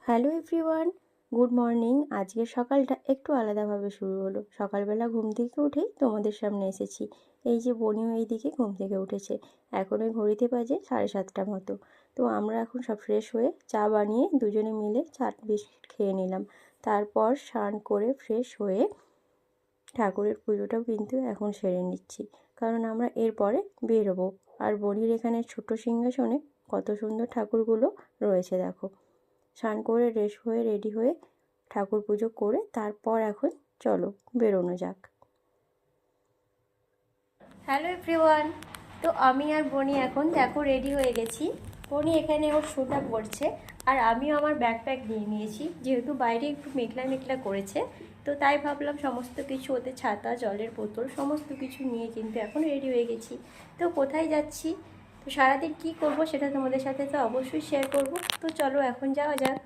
Hello everyone, good morning. আজকের সকালটা একটু আলাদাভাবে শুরু হলো। সকালবেলা ঘুম থেকে উঠেই তোমাদের সামনে এসেছি। এই যে বনিও এইদিকে ঘুম থেকে উঠেছে। এখন ওই ঘড়িতে বাজে 7:30 মতো। তো আমরা এখন সব ফ্রেশ হয়ে চা বানিয়ে দুজনে মিলে চা বিস্কিট খেয়ে নিলাম। তারপর স্নান করে ফ্রেশ হয়ে ঠাকুরের পুজোটাও কিন্তু এখন সেরে নিচ্ছি, কারণ আমরা এরপরে বেরোবো। আর বনির এখানে ছোট সিংহাসনে কত সুন্দর ঠাকুরগুলো রয়েছে দেখো। স্নান করে হয়ে রেডি হয়ে ঠাকুর পুজো করে তারপর এখন চলো বেরোনো যাক। হ্যালো এভরিওয়ান, তো আমি আর বনি এখন দেখো রেডি হয়ে গেছি। বনি এখানে ওর শ্যুটা পরছে আর আমিও আমার ব্যাকপ্যাক নিয়ে নিয়েছি, যেহেতু বাইরে একটু মেঘলা মেঘলা করেছে। তো তাই ভাবলাম সমস্ত কিছু, ওতে ছাতা, জলের বোতল সমস্ত কিছু নিয়ে কিন্তু এখন রেডি হয়ে গেছি। তো কোথায় যাচ্ছি, তো সারাদিন কী করবো সেটা তোমাদের সাথে তো অবশ্যই শেয়ার করব। তো চলো এখন যাওয়া যাক।